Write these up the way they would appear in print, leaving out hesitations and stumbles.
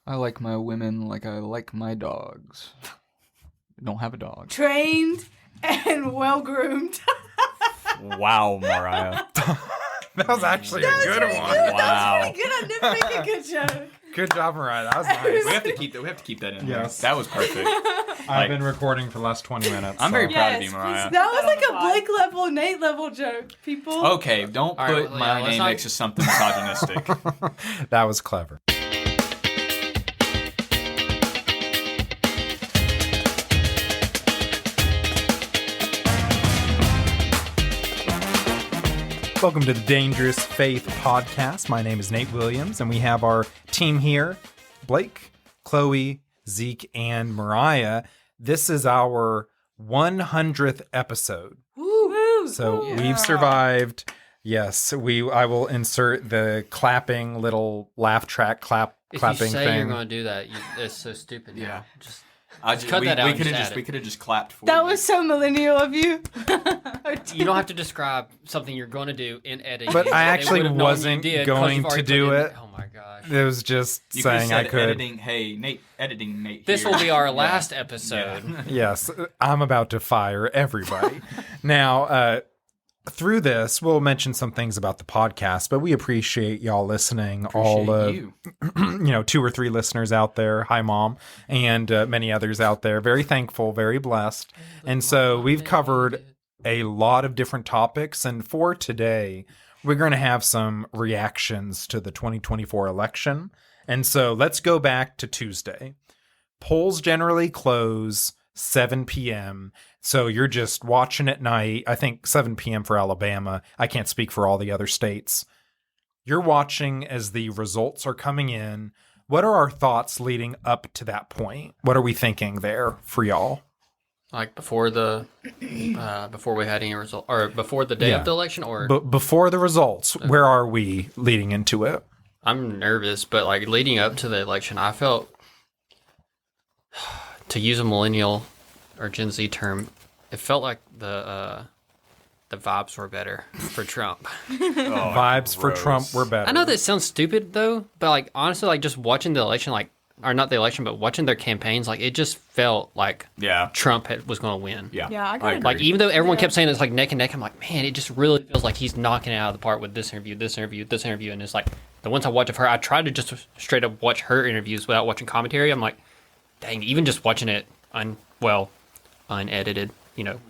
I like my women like I like my dogs. Don't have a dog. Trained and well groomed. Wow, Mariah. That was actually a good one. Wow. Good. I did make a good joke. Good job, Mariah. That was nice. We have to keep that. We have to keep that in. Yes. There. That was perfect. I've been recording for the last 20 minutes. I'm very so- proud of you, Mariah. That was like a Blake level, Nate level joke, people. Okay, don't All right, put well, my yeah, let's name not- next to something misogynistic. That was clever. Welcome to the Dangerous Faith Podcast. My name is Nate Williams, and we have our team here, Blake, Chloe, Zeke, and Mariah. This is our 100th episode. Woo. So we've survived. Yes, I will insert the clapping little laugh track If you clapping say thing. you're going to do that, it's so stupid. Yeah. Just Cut cut that out We and could just have add it. we could have just clapped for That you. was so millennial of you. you don't have to describe something you're going to do in editing. But I They actually would've known you wasn't did 'cause going you've already to do put it. Oh my gosh. It was just You could have saying I said could. editing. Hey, Nate, editing Nate. This here. will be our Yeah. last episode. Yes, I'm about to fire everybody. Now, through this, we'll mention some things about the podcast, but we appreciate y'all listening. all Appreciate you. 2 or 3 listeners out there. Hi, Mom, and many others out there. Very thankful, very blessed. And so we've covered a lot of different topics. And for today, we're going to have some reactions to the 2024 election. And so let's go back to Tuesday. Polls generally close 7 p.m. So you're just watching at night. I think 7 p.m. for Alabama. I can't speak for all the other states. You're watching as the results are coming in. What are our thoughts leading up to that point? What are we thinking there for y'all? Like before before we had any result, or before the day Yeah. of the election, or But before the results, where are we leading into it? I'm nervous, but like leading up to the election, I felt, to use a millennial or Gen Z term, it felt like the vibes were better for Trump. Vibes for Trump were better. I know that sounds stupid though, but like honestly, like just watching the election, like, or not the election, but watching their campaigns, like it just felt like Yeah. Trump was going to win. Yeah. Yeah, I agree. agree. Like even though everyone kept saying it's like neck and neck, I'm like, man, it just really feels like he's knocking it out of the park with this interview, this interview, this interview, and it's like the ones I watch of her, I tried to just straight up watch her interviews without watching commentary. I'm like, dang, even just watching it unedited,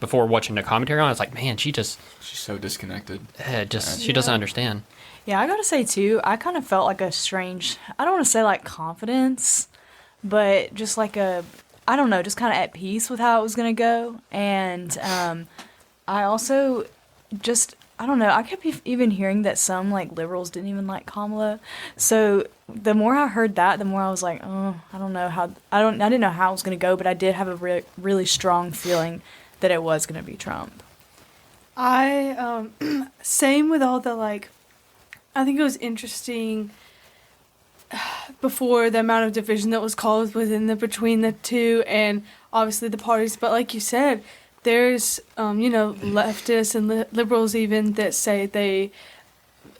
before watching the commentary on, it's like, man, She's so disconnected. she doesn't understand. Yeah, I gotta say too, I kind of felt like a strange, I don't want to say like confidence, but just like I don't know, just kind of at peace with how it was gonna go. And I also just, I don't know, I kept even hearing that some like liberals didn't even like Kamala. So the more I heard that, the more I was like, oh, I don't know how, I didn't know how it was gonna go, but I did have a really strong feeling that it was gonna be Trump. I same with all the like, I think it was interesting before the amount of division that was caused between the two and obviously the parties, but like you said, there's leftists and liberals even that say they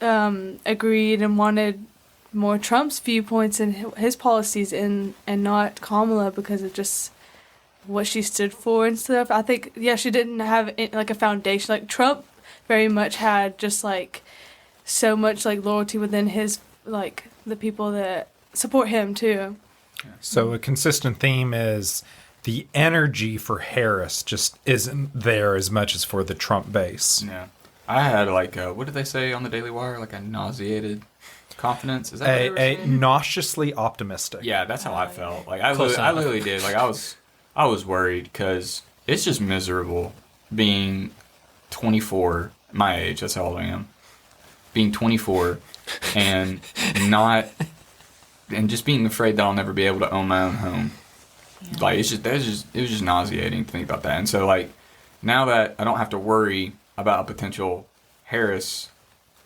agreed and wanted more Trump's viewpoints and his policies and not Kamala because of just what she stood for and stuff. I think, yeah, she didn't have like a foundation. Like Trump very much had just like so much like loyalty within his, like the people that support him too. So a consistent theme is the energy for Harris just isn't there as much as for the Trump base. Yeah. I had like what did they say on the Daily Wire? Like a nauseated confidence. Is that what they were A saying? nauseously optimistic. Yeah, that's how I felt. Like I Close enough. literally did. Like I was worried because it's just miserable being 24, my age. That's how old I am. Being 24 and just being afraid that I'll never be able to own my own home. Like it was just nauseating to think about that. And so like now that I don't have to worry about a potential Harris,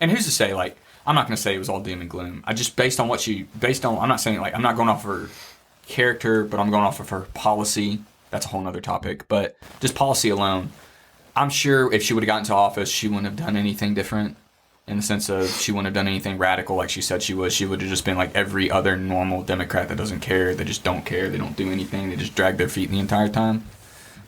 and who's to say, like, I'm not going to say it was all doom and gloom. I just I'm not saying, like, I'm not going off her character, but I'm going off of her policy. That's a whole nother topic. But just policy alone, I'm sure if she would have gotten to office, she wouldn't have done anything different. in the sense of she wouldn't have done anything radical like she said she would. She would have just been like every other normal Democrat that doesn't care. They just don't care. They don't do anything. They just drag their feet the entire time.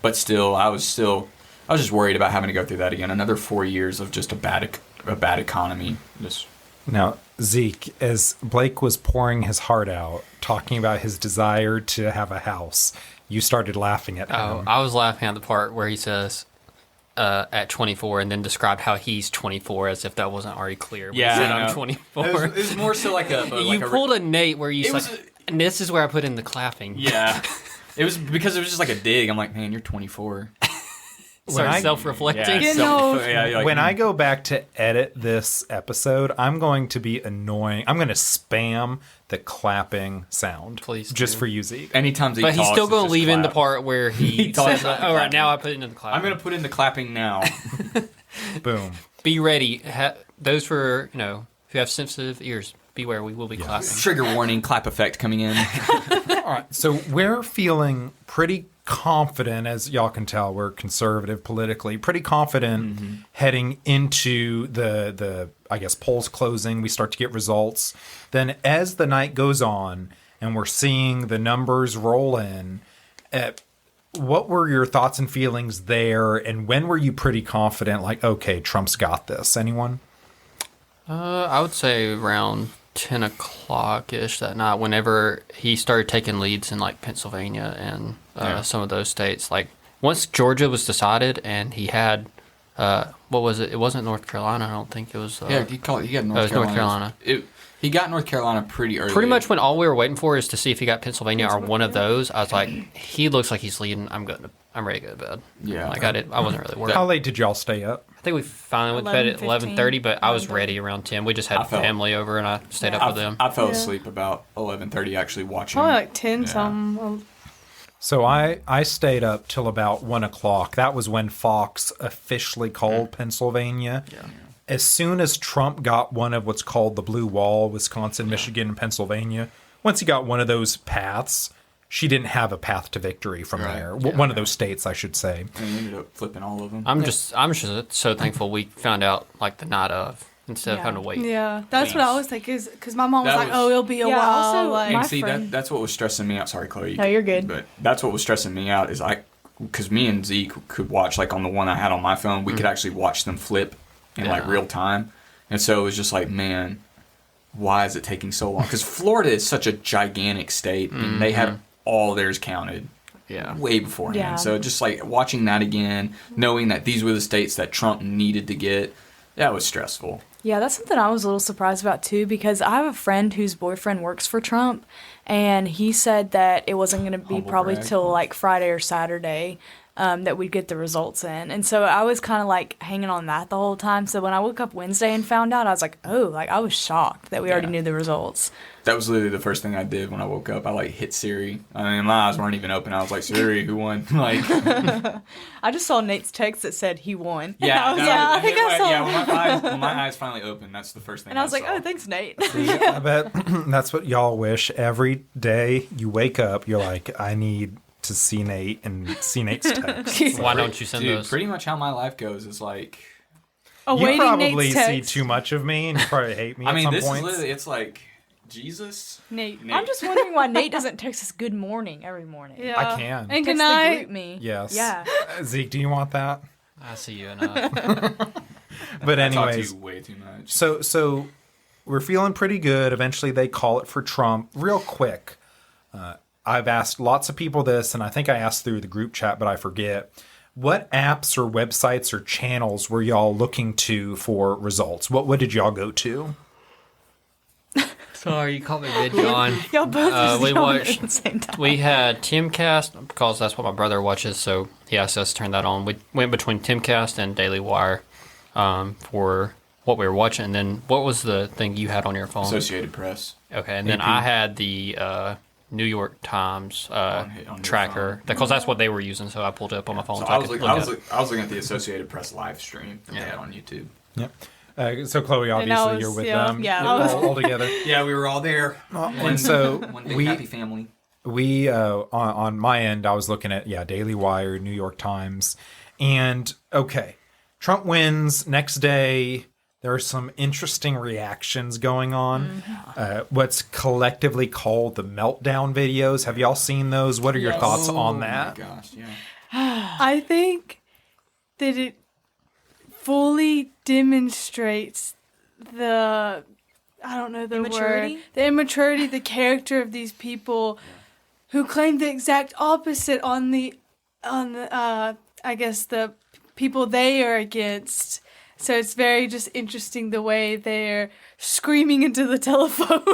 But still, I was just worried about having to go through that again. Another 4 years of just a bad economy. Just Now, Zeke, as Blake was pouring his heart out, talking about his desire to have a house, you started laughing at Oh, him. I was laughing at the part where he says at 24 and then described how he's 24 as if that wasn't already clear. When he Yeah, said I I'm know. 24. it was more so like a You pulled a Nate where you It said, was and this is where I put in the clapping. yeah. It was because it was just like a dig. I'm like, man, you're 24. Start I- self-reflecting. You know- When I go back to edit this episode, I'm going to be annoying. I'm going to spam the clapping sound. Please Just do. for you, Zeke. anytime he But talks, he's still it's going to just leave in the clap. part where he talks says, about "Oh, right clapping. now I put it in the clapping." I'm gonna put in the clapping now. Boom. Be ready. Those for who have sensitive ears, beware. We will be clapping. Trigger warning, clap effect coming in. All right. So we're feeling pretty confident, as y'all can tell, we're conservative politically, pretty confident heading into the I guess polls closing. We start to get results. Then as the night goes on and we're seeing the numbers roll in, what were your thoughts and feelings there? And when were you pretty confident, like, okay, Trump's got this? Anyone? I would say around 10 o'clock ish that night. Whenever he started taking leads in like Pennsylvania and some of those states, like once Georgia was decided, and he had what was it? It wasn't North Carolina. I don't think it was. Yeah, he got it North was North Carolina. He got North Carolina pretty early. Pretty much when all we were waiting for is to see if he got Pennsylvania or one of those. I was like, he looks like he's leading. I'm ready to go to bed. Yeah. Like I wasn't really worried. How late did y'all stay up? I think we finally went to bed at 11:30, but I was 11:30. ready around 10. We just had I felt- family over, and I stayed up with them. I fell Yeah. asleep about 11:30 actually watching. Probably like 10 Yeah. something. So I stayed up till about 1 o'clock. That was when Fox officially called Pennsylvania. Yeah. As soon as Trump got one of what's called the blue wall, Wisconsin, Michigan, and Pennsylvania, once he got one of those paths, she didn't have a path to victory from Right. there. One of those states, I should say. And he ended up flipping all of them. I'm just so thankful we found out like the night of instead of Yeah. having to wait. Yeah, that's what I always think is because my mom was That like, was- "Oh, it'll be a Yeah, while." also, like, my And see, friend- that's what was stressing me out. Sorry, Chloe. No, you're good. But that's what was stressing me out is because me and Zeke could watch, like on the one I had on my phone, we could actually watch them flip in like Yeah. real time. And so it was just like, man, why is it taking so long? Because Florida is such a gigantic state, and they had all theirs counted Yeah. way beforehand. Yeah. So just like watching that again, knowing that these were the states that Trump needed to get, that was stressful. Yeah, that's something I was a little surprised about too, because I have a friend whose boyfriend works for Trump, and he said that it wasn't going to be Humble probably brag. till like Friday or Saturday that we'd get the results in. And so I was kind of like hanging on that the whole time. So when I woke up Wednesday and found out, I was like, oh, like I was shocked that we already Yeah. knew the results. That was literally the first thing I did when I woke up. I like hit Siri. I mean, my eyes weren't even open. I was like, Siri, who won? Like, I just saw Nate's text that said he won. yeah, I was that like, was- I think I saw. Yeah, when my eyes finally opened, that's the first thing. And I was like, saw. oh, thanks, Nate. I bet that's what y'all wish. Every day you wake up, you're like, I need to see Nate and see Nate's text. Why don't you send Dude, those? pretty much how my life goes is like. You awaiting probably Nate's see text. too much of me and you probably hate me I at mean, some this points. is literally. It's like Jesus. Nate. I'm just wondering why Nate doesn't text us good morning every morning. Yeah. I can. And good Text the night. group me. Yes. Yeah. Zeke, do you want that? I see you enough. But I talk to anyways, you way too much. so we're feeling pretty good. Eventually, they call it for Trump. Real quick, I've asked lots of people this, and I think I asked through the group chat, but I forget. What apps or websites or channels were y'all looking to for results? What did y'all go to? Sorry, you caught me mid John. Y'all both just we yelled watched- at the same time. We had Timcast because that's what my brother watches, so he asked us to turn that on. We went between Timcast and Daily Wire for what we were watching. And then what was the thing you had on your phone? Associated Press. Okay, and then AP. I had the New York Times on your tracker phone. because that's what they were using. So I pulled it up on my phone. So So I was could looking. look at it. I was looking at the Associated Press live stream that they Yeah. had on YouTube. Yep. So Chloe, And I obviously, was- you're with yeah, them. yeah, You're I was- all together. Yeah, we were all there. And so one big we happy family. we on my end, I was looking at Daily Wire, New York Times, and okay, Trump wins. Next day, There are some interesting reactions going on. What's collectively called the meltdown videos. Have y'all seen those? What are your Yes. thoughts on Oh that? my gosh, yeah. I think that it fully demonstrates the I don't know the Immaturity? word. The immaturity, the character of these people who claim the exact opposite on the I guess the people they are against. So it's very just interesting the way they're screaming into the telephone.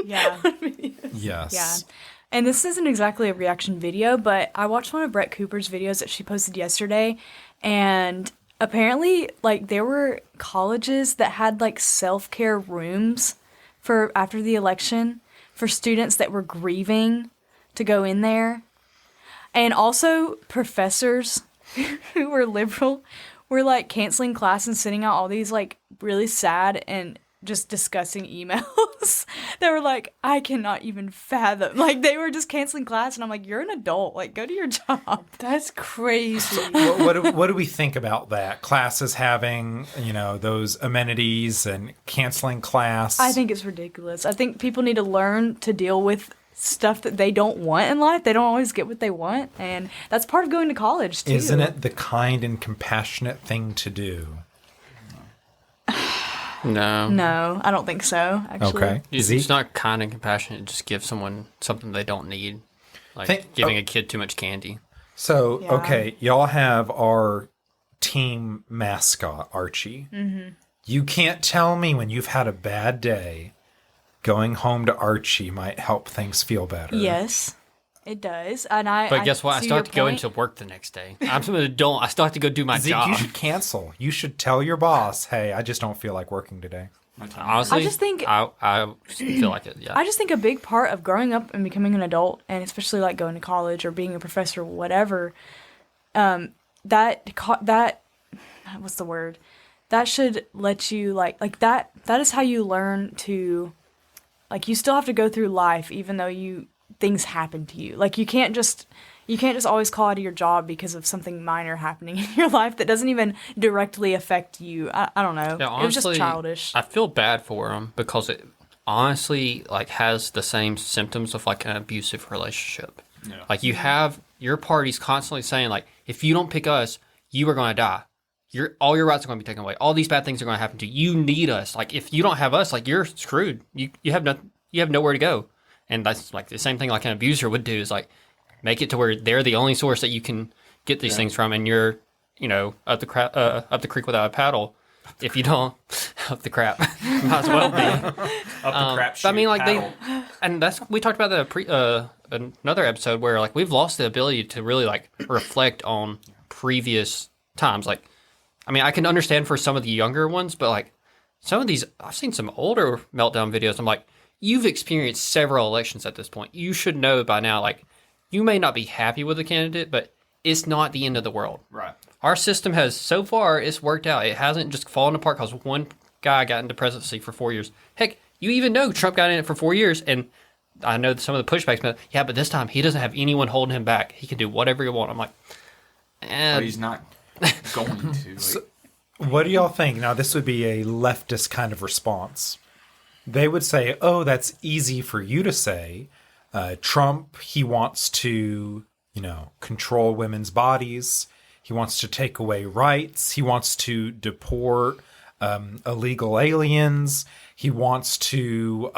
Yeah. Yes. Yeah. And this isn't exactly a reaction video, but I watched one of Brett Cooper's videos that she posted yesterday, and apparently, like, there were colleges that had, like, self-care rooms for after the election for students that were grieving to go in there. And also professors who were liberal were, like, canceling class and sending out all these, like, really sad and just disgusting emails that were like, I cannot even fathom. Like, they were just canceling class, and I'm like, you're an adult. Like, go to your job. That's crazy. What do we think about that? Classes having, those amenities and canceling class. I think it's ridiculous. I think people need to learn to deal with stuff that they don't want in life. They don't always get what they want, and that's part of going to college, too. Isn't it the kind and compassionate thing to do? No. No, I don't think so, actually. Okay. It's Zeke? not kind and compassionate. Just give someone something they don't need. Like Think- giving a kid too much candy. So, Yeah. okay, y'all have our team mascot, Archie. Mm-hmm. You can't tell me when you've had a bad day, going home to Archie might help things feel better. Yes, it does. And But guess what? I see still your have to go point. into work the next day. I'm an adult. I still have to go do my Zeke, job. you should cancel. You should tell your boss, hey, I just don't feel like working today. Honestly, I just think- I feel like it. Yeah. I just think a big part of growing up and becoming an adult, and especially like going to college or being a professor, whatever, that what's the word? That should let you like that. That is how you learn to, like, you still have to go through life even though things happen to you. Like, you can't just always call out of your job because of something minor happening in your life that doesn't even directly affect you. I don't know. Yeah, It was just honestly, childish. I feel bad for him because it honestly like has the same symptoms of like an abusive relationship. Yeah. Like you have your party's constantly saying like, if you don't pick us, you are going to die. All your rights are going to be taken away. All these bad things are going to happen to you. You need us. Like if you don't have us, like you're screwed. You have nothing. You have nowhere to go. And that's like the same thing like an abuser would do is like make it to where they're the only source that you can get these things from, and you're up the creek without a paddle. If you don't up the crap, might as well be. Up the crap But I mean, like paddle. and we talked about that another episode where like we've lost the ability to really like reflect on previous times. Like, I mean, I can understand for some of the younger ones, but like some of these, I've seen some older meltdown videos. I'm like, you've experienced several elections at this point. You should know by now. Like, you may not be happy with the candidate, but it's not the end of the world. Right. Our system has, so far, it's worked out. It hasn't just fallen apart because one guy got into presidency for 4 years. Heck, you even know Trump got in it for 4 years, and I know some of the pushbacks, but yeah, but this time he doesn't have anyone holding him back. He can do whatever he wants. I'm like, But he's not going to. Like, What do y'all think? Now, this would be a leftist kind of response. They would say, oh, that's easy for you to say. Trump, he wants to, control women's bodies. He wants to take away rights. He wants to deport illegal aliens. He wants to,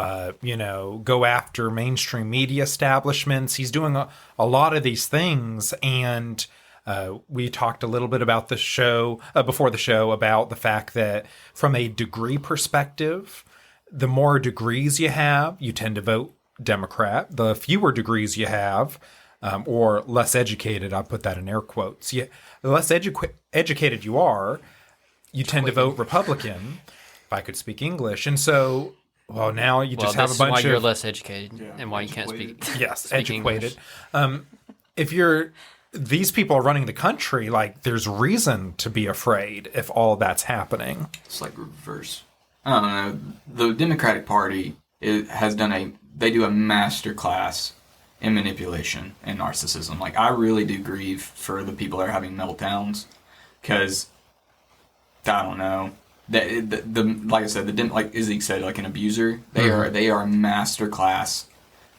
go after mainstream media establishments. He's doing a lot of these things. And we talked a little bit about the show, before the show, about the fact that from a degree perspective, the more degrees you have, you tend to vote Democrat. The fewer degrees you have, or less educated, I put that in air quotes. The less educated you are, you tend to vote Republican, if I could speak English. And so, well, now you just have this a bunch is why you're of... less educated and why you can't speak. Yes, speak educated. English. If these people are running the country, like, there's reason to be afraid if all of that's happening. it's like reverse. I don't know. The Democratic Party they do a master class in manipulation and narcissism. Like, I really do grieve for the people that are having meltdowns because, I don't know, the like I said, like Izzy said, like an abuser. They are masterclass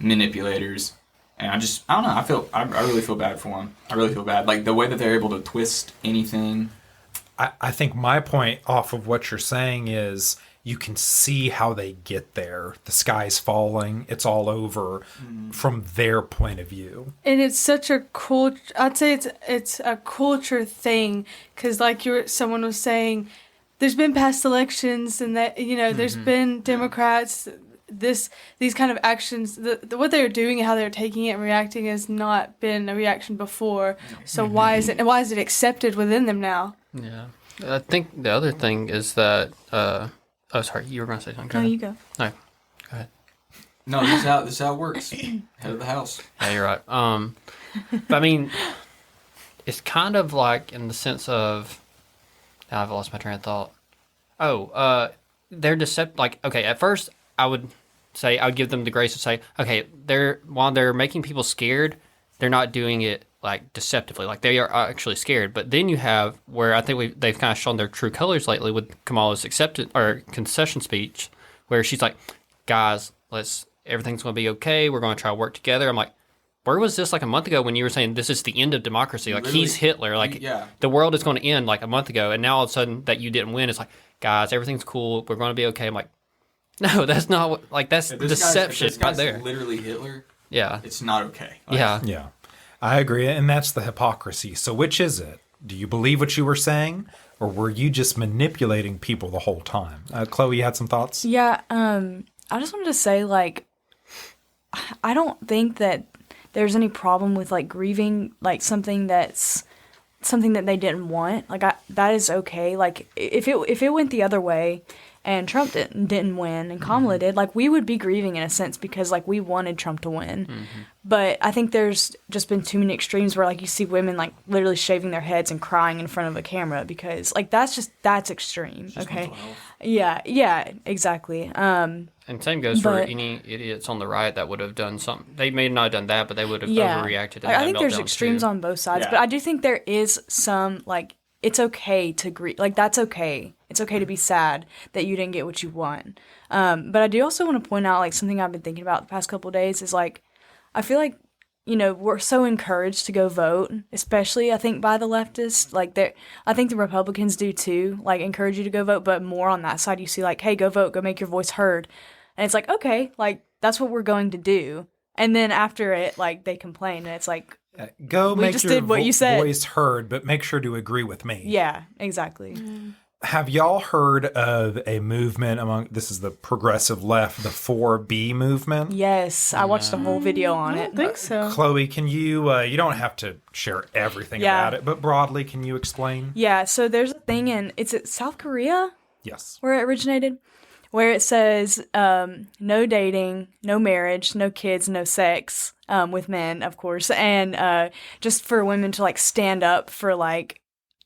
manipulators, and I don't know. I really feel bad for them. I really feel bad. Like the way that they're able to twist anything. I think my point off of what you're saying is you can see how they get there. The sky's falling. It's all over from their point of view. And it's such a cool. I'd say it's a culture thing because, like someone was saying, there's been past elections, and that there's been Democrats. These kind of actions, what they're doing and how they're taking it and reacting has not been a reaction before. So why is it accepted within them now? Yeah. I think the other thing is that. Oh, sorry. You were going to say something. No, you go. No, go ahead. No, this is how it works. Head of the house. Yeah, you're right. But I mean, it's kind of like in the sense of. Now I've lost my train of thought. Oh, they're deceptive. Like, okay, at first I would give them the grace to say, okay, while they're making people scared, they're not doing it like deceptively, like they are actually scared. But then you have where I think they've kind of shown their true colors lately with Kamala's concession speech, where she's like, guys, everything's going to be okay. We're going to try to work together. I'm like, where was this like a month ago when you were saying this is the end of democracy? Like he's Hitler. Like the world is going to end like a month ago. And now all of a sudden that you didn't win, it's like, guys, everything's cool. We're going to be okay. I'm like, no, that's not what, like that's deception right there. Literally Hitler. Yeah. It's not okay. Like, Yeah. I agree. And that's the hypocrisy. So which is it? Do you believe what you were saying? Or were you just manipulating people the whole time? Chloe, you had some thoughts? Yeah, I just wanted to say, like, I don't think that there's any problem with, like, grieving, like, something that they didn't want. Like, that is okay. Like, if it went the other way and Trump didn't win and Kamala did, like, we would be grieving in a sense because, like, we wanted Trump to win. But I think there's just been too many extremes where, like, you see women, like, literally shaving their heads and crying in front of a camera because, like, that's extreme, okay? Yeah, exactly. And same goes for any idiots on the right that would have done something. They may not have done that, but they would have overreacted. I think there's extremes on both sides, but I do think there is some, like, it's okay to grieve. Like, that's okay. It's okay to be sad that you didn't get what you want. But I do also want to point out, like, something I've been thinking about the past couple of days is, like, I feel like, we're so encouraged to go vote, especially, I think, by the leftists. Like, I think the Republicans do, too, like, encourage you to go vote, but more on that side, you see, like, hey, go vote, go make your voice heard. And it's like, okay, like, that's what we're going to do. And then after it, like, they complain, and it's like, go we make just your did what you said. Voice heard, but make sure to agree with me. Yeah, exactly. Have y'all heard of a movement this is the progressive left, the 4B movement? Yes, I watched a whole video on it. I think so. Chloe, can you, you don't have to share everything about it, but broadly, can you explain? Yeah, so there's a thing it's South Korea Yes. where it originated, where it says no dating, no marriage, no kids, no sex, with men, of course, and just for women to, like, stand up for, like,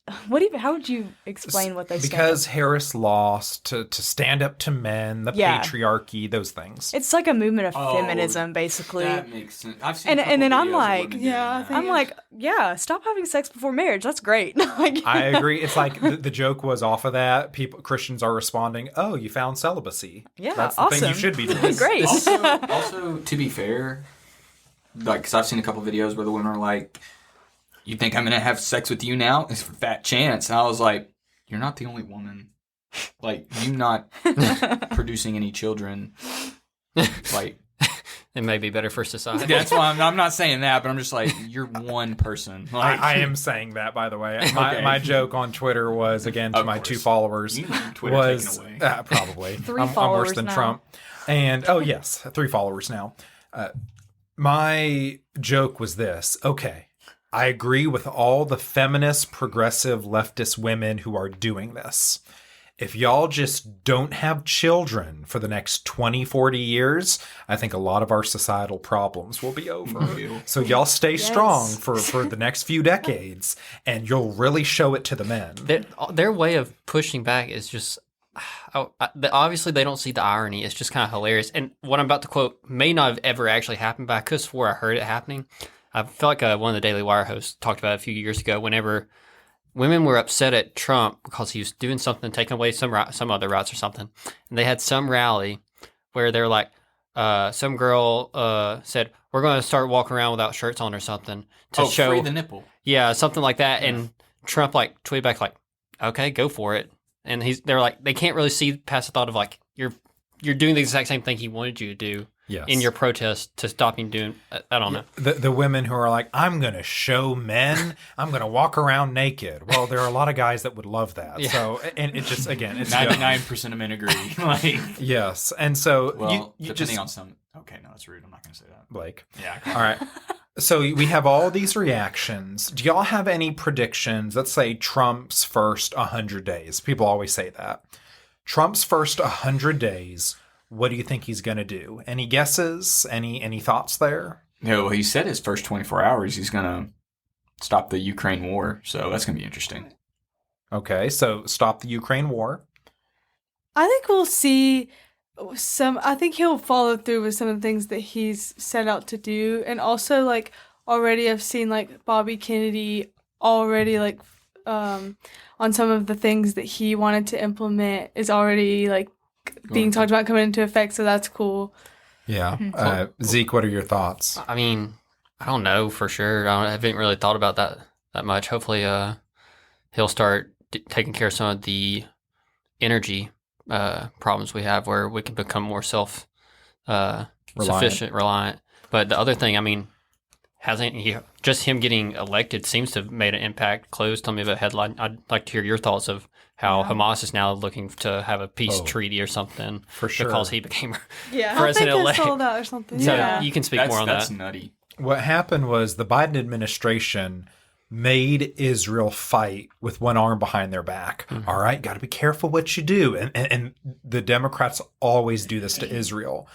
how would you explain what they stand Because up? Harris lost to stand up to men, the patriarchy, those things. It's like a movement of feminism, basically. That makes sense. I've seen And then I'm videos of like, women doing that. I'm like, yeah, stop having sex before marriage. That's great. Like, I agree. It's like the joke was off of that. Christians are responding, "Oh, you found celibacy. Yeah, that's the awesome. thing you should be doing." Great. Also, to be fair, like, because I've seen a couple videos where the women are like, "You think I'm gonna have sex with you now? It's a fat chance." And I was like, "You're not the only woman. Like, you not producing any children. Like, It may be better for society. that's why I'm not saying that, but I'm just like, you're one person." Like, I am saying that, by the way. Okay. My joke on Twitter was, again, to Of my course. 2 followers, You need Twitter was taken away. probably 3 I'm worse followers than now. Trump. And yes, 3 followers now. My joke was this. Okay, I agree with all the feminist, progressive, leftist women who are doing this. If y'all just don't have children for the next 20, 40 years, I think a lot of our societal problems will be over. So y'all stay strong for the next few decades, and you'll really show it to the men. Their way of pushing back is just obviously they don't see the irony. It's just kind of hilarious. And what I'm about to quote may not have ever actually happened, but I could have swore I heard it happening. I feel like one of the Daily Wire hosts talked about it a few years ago. Whenever women were upset at Trump because he was doing something, taking away some other rights or something. And they had some rally where they're like, some girl said, "We're going to start walking around without shirts on or something to show free the nipple. Yeah, something like that." And Trump like tweeted back like, "Okay, go for it." And they're like, they can't really see past the thought of like you're doing the exact same thing he wanted you to do Yes. in your protest to stop him doing. I don't know. The women who are like, I'm going to show men, I'm going to walk around naked. Well, there are a lot of guys that would love that. Yeah. So, and it just, again, it's 99% of men agree. Like, yes. And so well, you depending just, on some. Okay, no, that's rude. I'm not going to say that. Blake. Yeah. All right. So we have all these reactions. Do y'all have any predictions? Let's say Trump's first 100 days. People always say that. Trump's first 100 days, what do you think he's going to do? Any guesses? Any thoughts there? No, well, he said his first 24 hours he's going to stop the Ukraine war. So that's going to be interesting. Okay, so stop the Ukraine war. I think we'll see I think he'll follow through with some of the things that he's set out to do. And also, like, already I've seen, like, Bobby Kennedy already, like, on some of the things that he wanted to implement is already, like, being talked about coming into effect. So that's cool. Yeah. Zeke, what are your thoughts? I mean, I don't know for sure. I haven't really thought about that much. Hopefully, he'll start taking care of some of the energy problems we have, where we can become more sufficient, reliant. But the other thing, I mean, hasn't he just him getting elected seems to have made an impact? Close, tell me about a headline. I'd like to hear your thoughts of how Hamas is now looking to have a peace treaty or something For sure. because he became I president think elect. I saw that or something. So Yeah. you can speak more on That's that. nutty. What happened was the Biden administration made Israel fight with one arm behind their back. Mm-hmm. All right, got to be careful what you do. And the Democrats always do this to Israel.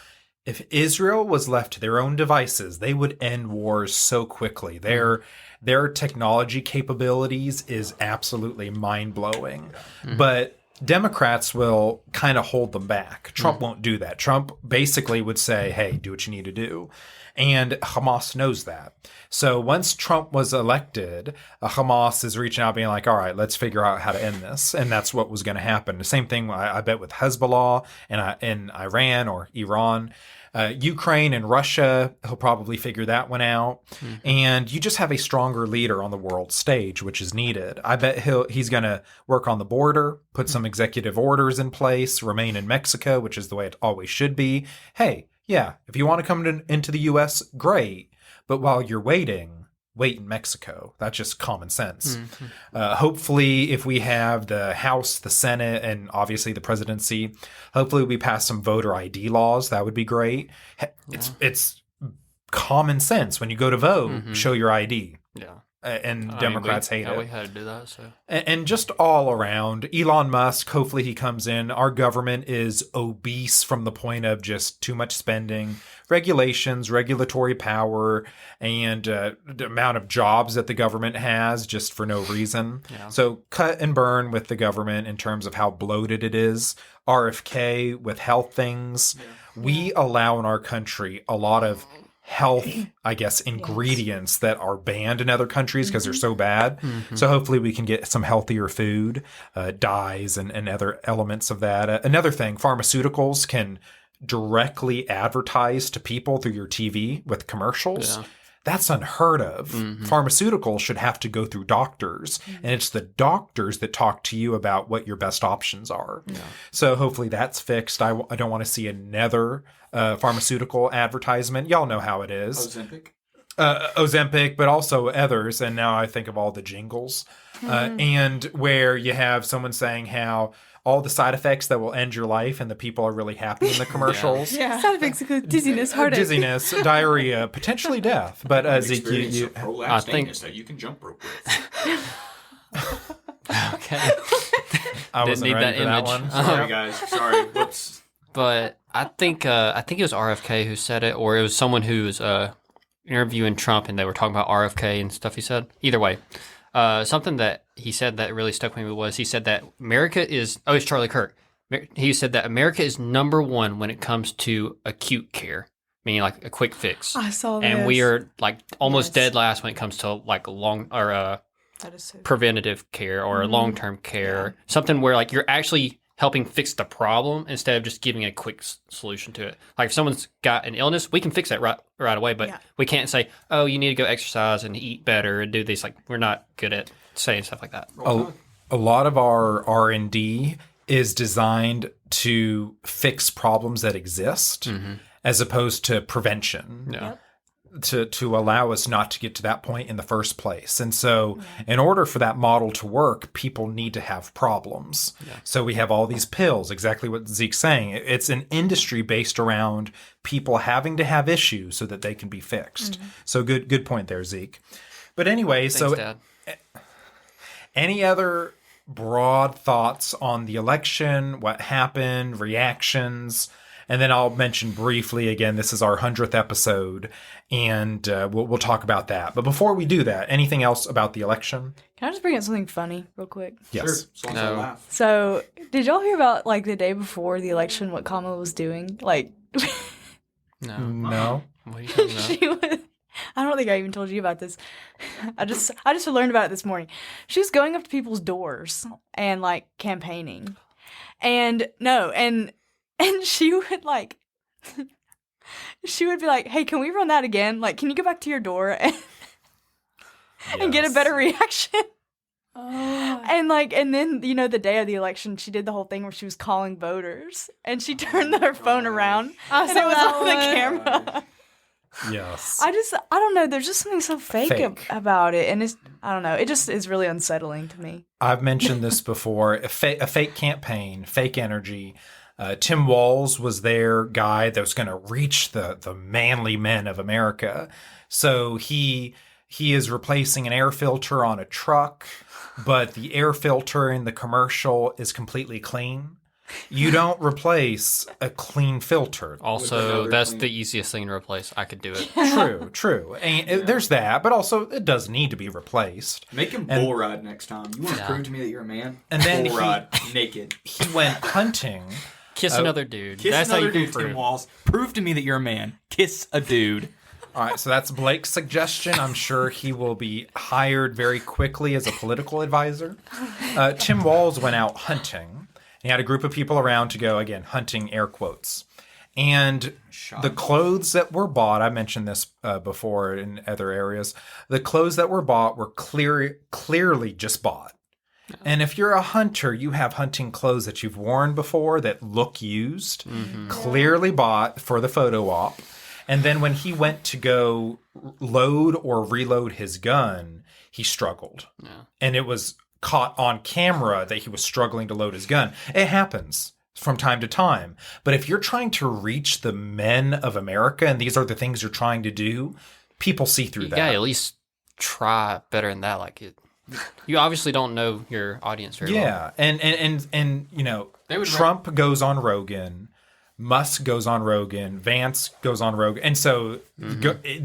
If Israel was left to their own devices, they would end wars so quickly. Their technology capabilities is absolutely mind-blowing. But Democrats will kind of hold them back. Trump won't do that. Trump basically would say, hey, do what you need to do. And Hamas knows that. So once Trump was elected, Hamas is reaching out being like, all right, let's figure out how to end this. And that's what was going to happen. The same thing, I bet, with Hezbollah and Iran or Iran. Ukraine and Russia, he'll probably figure that one out. And you just have a stronger leader on the world stage, which is needed. I bet he's going to work on the border, put some executive orders in place, remain in Mexico, which is the way it always should be. Hey, yeah, if you want to come into the U.S., great. But while you're waiting, wait in Mexico. That's just common sense. Hopefully, if we have the House, the Senate, and obviously the presidency, hopefully we pass some voter ID laws. That would be great. It's common sense. When you go to vote, show your ID. Yeah. And Democrats hate it. We had to do that. So And just all around, Elon Musk, hopefully he comes in. Our government is obese from the point of just too much spending, regulations, regulatory power, and the amount of jobs that the government has just for no reason. Yeah. So cut and burn with the government in terms of how bloated it is. RFK with health things. We allow in our country a lot of health, I guess, ingredients that are banned in other countries because they're so bad. So hopefully we can get some healthier food, dyes, and other elements of that. Another thing, pharmaceuticals can directly advertise to people through your TV with commercials. Yeah. That's unheard of. Pharmaceuticals should have to go through doctors, and it's the doctors that talk to you about what your best options are. So hopefully that's fixed. I don't want to see another pharmaceutical advertisement. Y'all know how it is. Ozempic, but also others. And now I think of all the jingles. And where you have someone saying how all the side effects that will end your life, and the people are really happy in the commercials. Yeah. Side effects include dizziness, heartache. Dizziness, diarrhea, potentially death. But Zeke, you I think- that you can jump rope with. okay. I wasn't need ready that for that image. one. Sorry, guys. Sorry. Whoops. But I think it was RFK who said it, or it was someone who was interviewing Trump, and they were talking about RFK and stuff. He said either way, something that he said that really stuck with me was he said that America is it's Charlie Kirk. He said that America is number one when it comes to acute care, meaning like a quick fix. I saw this. And we are like almost dead last when it comes to like long or That is so. preventative care or long-term care, something where like you're actually helping fix the problem instead of just giving a quick solution to it. Like if someone's got an illness, we can fix that right away, but we can't say, oh, you need to go exercise and eat better and do these. Like we're not good at saying stuff like that. A lot of our R&D is designed to fix problems that exist as opposed to prevention. Yeah. To allow us not to get to that point in the first place. And so in order for that model to work, people need to have problems. Yeah. So we have all these pills, exactly what Zeke's saying. It's an industry based around people having to have issues so that they can be fixed. So good point there, Zeke. But anyway, Thanks, Dad. Any other broad thoughts on the election, what happened, reactions? And then I'll mention briefly again, this is our 100th episode, and we'll talk about that. But before we do that, anything else about the election? Can I just bring up something funny real quick? Yes. Sure. No. Laugh. So, did y'all hear about like the day before the election what Kamala was doing? Like, No. No. What are you talking about? she was. I don't think I even told you about this. I just learned about it this morning. She was going up to people's doors and like campaigning, and she would like. She would be like, "Hey, can we run that again? Like, can you go back to your door and get a better reaction?" And then the day of the election, she did the whole thing where she was calling voters, and she turned her phone around, I and saw it was that on the one. camera. Yes. I don't know. There's just something so fake Fake. about it, and I don't know. It just is really unsettling to me. I've mentioned this before. A fake campaign, fake energy. Tim Walz was their guy that was going to reach the manly men of America. So he is replacing an air filter on a truck, but the air filter in the commercial is completely clean. You don't replace a clean filter. Also, that's the easiest thing to replace. I could do it. True. And there's that, but also it does need to be replaced. Make him bull ride next time. You want to prove to me that you're a man? And then bull ride naked. He went hunting. Kiss another dude. Kiss That's another how you dude, can Tim prove. Walz. Prove to me that you're a man. Kiss a dude. All right, so that's Blake's suggestion. I'm sure he will be hired very quickly as a political advisor. Tim Walz went out hunting. He had a group of people around to go, again, hunting, air quotes. And the clothes that were bought, I mentioned this before in other areas, the clothes that were bought were clearly just bought. And if you're a hunter, you have hunting clothes that you've worn before that look used, clearly bought for the photo op. And then when he went to go load or reload his gun, he struggled. Yeah. And it was caught on camera that he was struggling to load his gun. It happens from time to time. But if you're trying to reach the men of America and these are the things you're trying to do, people see through You that. gotta at least try better than that. Like it. You obviously don't know your audience very well. Yeah, and you know, Trump goes on Rogan, Musk goes on Rogan, Vance goes on Rogan, and so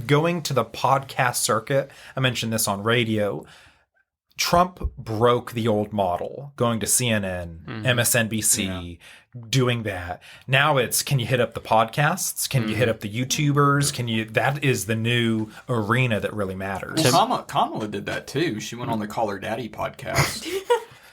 going to the podcast circuit, I mentioned this on radio. Trump broke the old model, going to CNN, MSNBC, doing that. Now it's, can you hit up the podcasts? Can you hit up the YouTubers? That is the new arena that really matters. Well, Kamala did that too. She went on the Call Her Daddy podcast.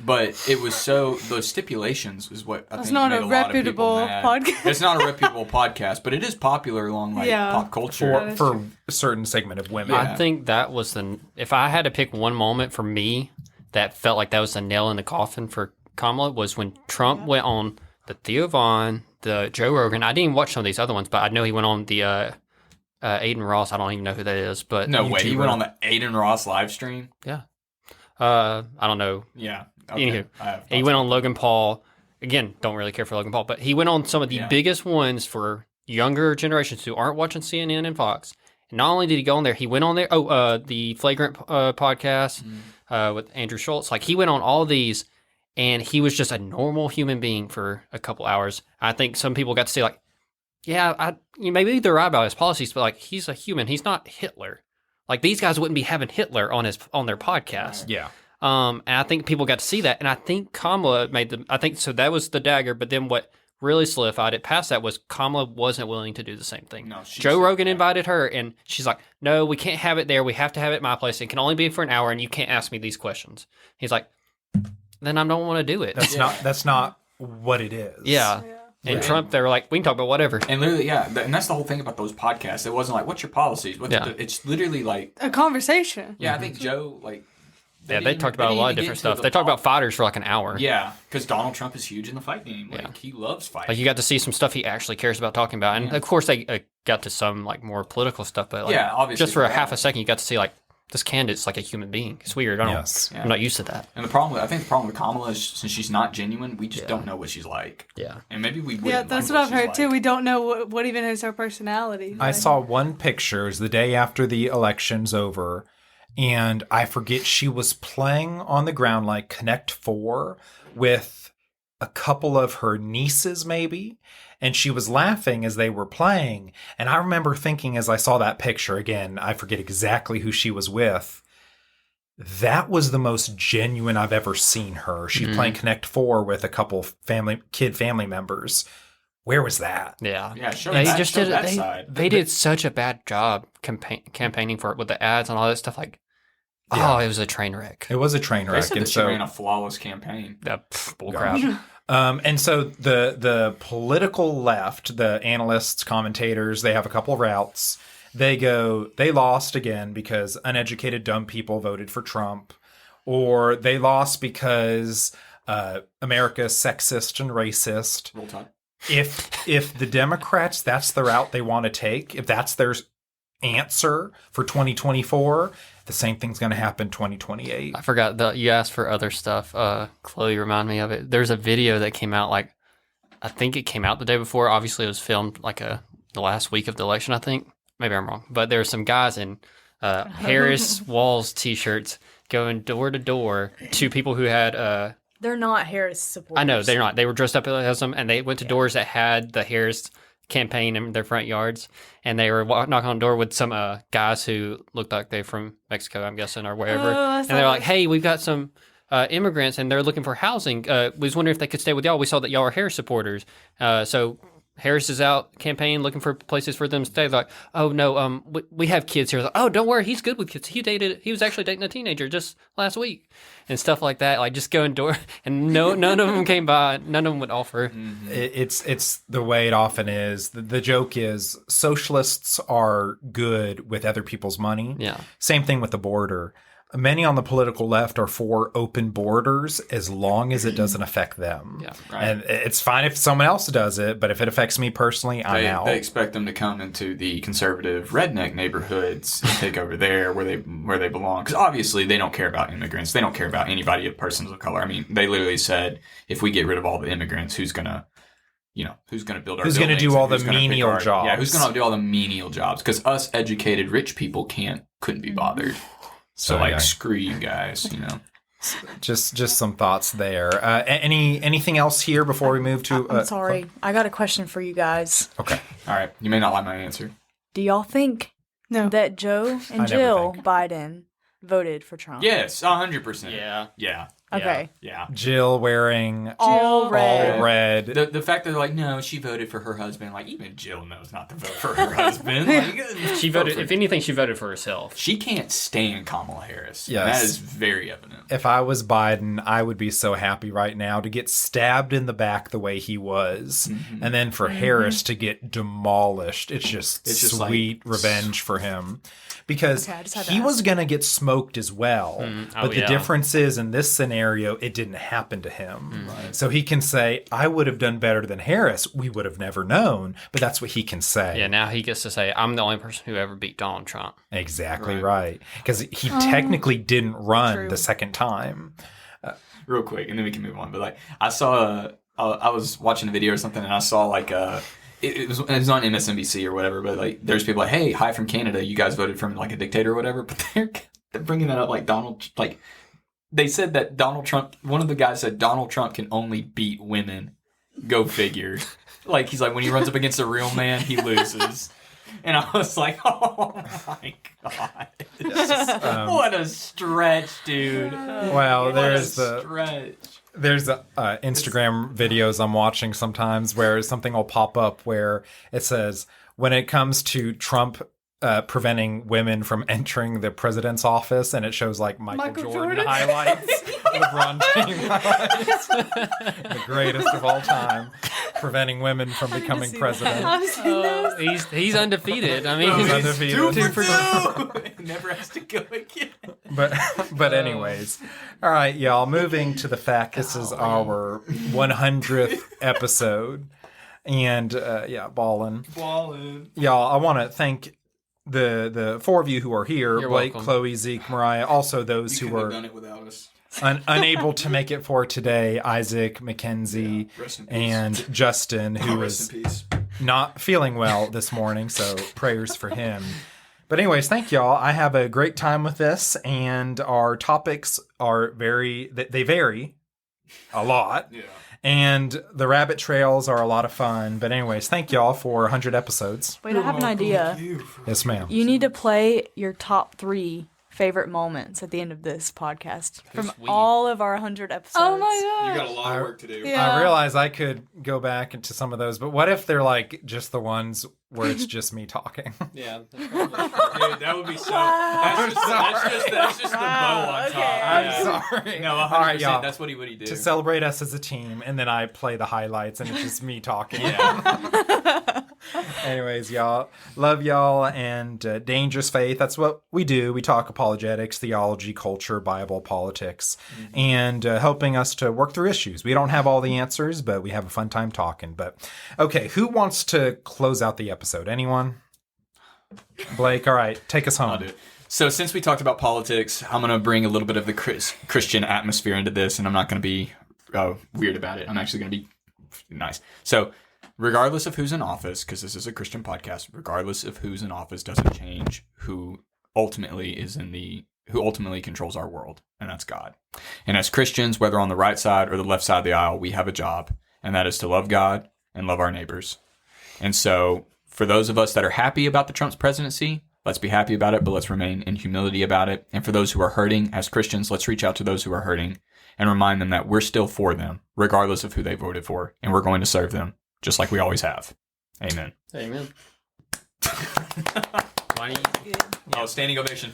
But it was the stipulations is what I It's think not made a a lot of people reputable mad. podcast. It's not a reputable podcast, but it is popular along pop culture. For a certain segment of women. I think that was if I had to pick one moment for me that felt like that was the nail in the coffin for Kamala was when Trump went on the Theo Vaughn, the Joe Rogan. I didn't even watch some of these other ones, but I know he went on the Aiden Ross. I don't even know who that is, but No way, he went on the Aiden Ross live stream. Yeah. I don't know. Yeah. Okay. Anywho, he went on Logan Paul. Again, don't really care for Logan Paul, but he went on some of the biggest ones for younger generations who aren't watching CNN and Fox. And not only did he go on there, he went on there. The Flagrant podcast with Andrew Schultz. Like he went on all these, and he was just a normal human being for a couple hours. I think some people got to say like, yeah, maybe they're right about his policies, but like he's a human. He's not Hitler. Like these guys wouldn't be having Hitler on their podcast. Yeah. And I think people got to see that, and I think Kamala I think so. That was the dagger. But then what really solidified it past that was Kamala wasn't willing to do the same thing. No, she Joe said Rogan that. invited her, and she's like, "No, we can't have it there. We have to have it at my place. It can only be for an hour, and you can't ask me these questions." He's like, "Then I don't want to do it." That's not what it is. yeah. And Right. Trump, they were like, "We can talk about whatever." And literally, yeah, and that's the whole thing about those podcasts. It wasn't like, "What's your policies?" It's literally like, A conversation. yeah, I think Joe like. Yeah, they didn't talked even- about a didn't lot of even get different to stuff. the They talked about pol- fighters for like an hour. Yeah, because Donald Trump is huge in the fight game. Like Yeah. he loves fighting. Like you got to see some stuff he actually cares about talking about, and of course they got to some like more political stuff. But like, Yeah, obviously just for a for half that. a second, you got to see like this candidate's like a human being. It's weird. I don't. Yes. I'm not used to that. And I think the problem with Kamala is since she's not genuine, we just don't know what she's like. Yeah. And maybe we Yeah, wouldn't that's like what I've heard she's too. like. We don't know what even is her personality. I saw one picture. It was the day after the election's over, and I forget she was playing on the ground like Connect Four with a couple of her nieces, maybe. And she was laughing as they were playing. And I remember thinking as I saw that picture again, I forget exactly who she was with. That was the most genuine I've ever seen her. She's playing Connect Four with a couple family members. Where was that? Yeah. Yeah, show They that, just show did it. that They, side. they did such a bad job campaigning for it with the ads and all that stuff. Like, Yeah. oh, it was a train wreck. It was a train They wreck. said And that she so ran a flawless campaign. Bullcrap. And so the political left, the analysts, commentators, they have a couple routes. They lost again because uneducated, dumb people voted for Trump, or they lost because America's sexist and racist. Roll Tide. If the Democrats, that's the route they want to take, if that's their answer for 2024, the same thing's going to happen 2028. I forgot that you asked for other stuff. Chloe, remind me of it. There's a video that came out I think it came out the day before. Obviously, it was filmed the last week of the election. I think maybe I'm wrong, but there were some guys in Harris Walls t-shirts going door to door to people who had. They're not Harris supporters. I know they're not. They were dressed up as them, and they went to doors that had the Harris campaign in their front yards, and they were knocking on the door with some guys who looked like they're from Mexico, I'm guessing, or wherever. Oh, I And saw they're like, this. "Hey, we've got some immigrants, and they're looking for housing. We was wondering if they could stay with y'all. We saw that y'all are Harris supporters, so." Harris is out campaign looking for places for them to stay. They're like, oh no, we have kids here. Like, oh, don't worry, he's good with kids. He was actually dating a teenager just last week, and stuff like that. Like just going door, and none of them came by. None of them would offer. It's the way it often is. The joke is socialists are good with other people's money. Yeah. Same thing with the border. Many on the political left are for open borders as long as it doesn't affect them. Yeah. Right. And it's fine if someone else does it, but if it affects me personally, I'm out. They expect them to come into the conservative redneck neighborhoods and take over there where they belong. Because obviously they don't care about immigrants. They don't care about anybody of persons of color. I mean, they literally said, if we get rid of all the immigrants, who's gonna build our Who's gonna buildings do and all the who's gonna pick menial jobs? Yeah, who's gonna do all the menial jobs? Because us educated rich people couldn't be bothered. So yeah. screw you guys, Just some thoughts there. Anything else here before we move to? I'm sorry. I got a question for you guys. Okay. All right, you may not like my answer. Do y'all think No. that Joe I and never Jill think. Biden voted for Trump? Yes, 100%. Yeah. Yeah. Okay. Yeah. Jill wearing All red. all red. The fact that they're like, no, she voted for her husband. Like, even Jill knows not to vote for her husband. Like, She voted. If anything, she voted for herself. She can't stand Kamala Harris. Yes. That is very evident. If I was Biden, I would be so happy right now to get stabbed in the back the way he was, and then for Harris to get demolished. It's just like- sweet revenge for him. Because Okay, I just had to he ask. was going to get smoked as well. But the yeah. difference is, in this scenario, it didn't happen to him. So he can say, I would have done better than Harris. We would have never known. But that's what he can say. Yeah. Now he gets to say, "I'm the only person who ever beat Donald Trump." Exactly right. Because he technically didn't run True. the second time. Real quick, and then we can move on. But, like, I saw, I was watching a video or something, and I saw, like, it was on MSNBC or whatever, but, like, there's people like, hey, hi from Canada. You guys voted for, like, a dictator or whatever. But they're bringing that up like they said that Donald Trump, one of the guys said Donald Trump can only beat women. Go figure. Like, he's like, when he runs up against a real man, he loses. And I was like, oh my God. What a stretch, dude. Well, What there's a stretch. There's Instagram videos I'm watching sometimes where something will pop up where it says, when it comes to Trump preventing women from entering the president's office, and it shows like Michael Jordan highlights, LeBron James highlights, the greatest of all time, preventing women from becoming president. I've seen those. He's undefeated. I mean, He's undefeated. 2 for 2. Never has to go again. But anyways, all right, y'all. Moving to the fact this is our 100th episode, and ballin'. Y'all, I want to thank the 4 of you who are here: You're Blake, welcome. Chloe, Zeke, Mariah. Also, those who were done it without us. unable to make it for today: Isaac, Mackenzie, Rest in peace. and Justin, who Rest was in peace. not feeling well this morning. So prayers for him. But anyways, thank y'all. I have a great time with this, and our topics are they vary a lot. Yeah. And the rabbit trails are a lot of fun. But anyways, thank y'all for 100 episodes. Wait, I have an idea. Yes, ma'am. You need to play your top 3 favorite moments at the end of this podcast from Sweet. all of our 100 episodes. Oh my You god. got a lot of work to do. Yeah. I realize I could go back into some of those, but what if they're like just the ones where it's just me talking? yeah. Dude, that would be so. That's just the bow on top. I'm Yeah. sorry. No, 100%. All right, y'all. That's what he would do. To celebrate us as a team, and then I play the highlights, and it's just me talking. Yeah. Anyways, y'all, love y'all, and Dangerous Faith. That's what we do. We talk apologetics, theology, culture, Bible, politics, and helping us to work through issues. We don't have all the answers, but we have a fun time talking. But okay, who wants to close out the episode? Anyone? Blake, all right, take us I'll home. do it. So since we talked about politics, I'm going to bring a little bit of the Christian atmosphere into this, and I'm not going to be weird about it. I'm actually going to be nice. So regardless of who's in office, because this is a Christian podcast, regardless of who's in office doesn't change who ultimately controls our world, and that's God. And as Christians, whether on the right side or the left side of the aisle, we have a job, and that is to love God and love our neighbors. And so for those of us that are happy about the Trump's presidency, let's be happy about it, but let's remain in humility about it. And for those who are hurting, as Christians, let's reach out to those who are hurting and remind them that we're still for them, regardless of who they voted for, and we're going to serve them, just like we always have. Amen. Amen. Why don't you- Oh, standing ovation.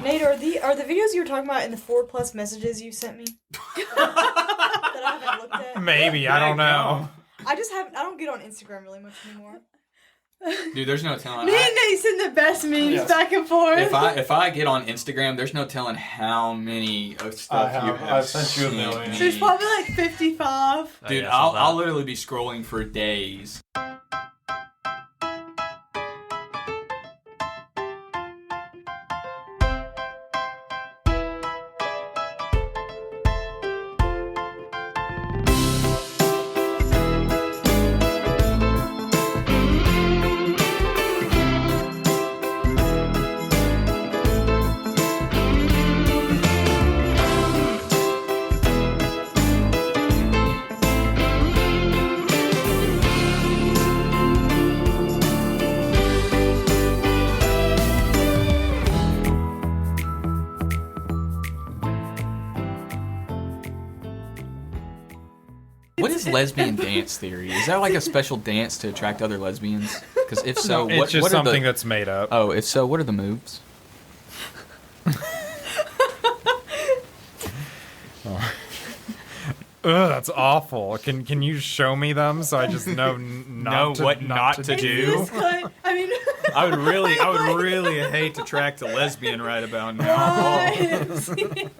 Nate, are the videos you were talking about in the 4+ messages you sent me that I haven't looked at? Maybe, I don't know. I don't get on Instagram really much anymore. Dude, there's no telling. Me and Nate send the best memes back and forth. If I get on Instagram, there's no telling how many of stuff you have. I've sent you a sent million. me. There's probably like 55. Dude, I saw that. I'll literally be scrolling for days. What is lesbian dance theory? Is that like a special dance to attract other lesbians? Because if so, It's what just are something the... that's made up. Oh, if so, what are the moves? Ugh, that's awful. Can you show me them so I just know not to do? This could, I mean, I would really hate to track the lesbian right about now. I have seen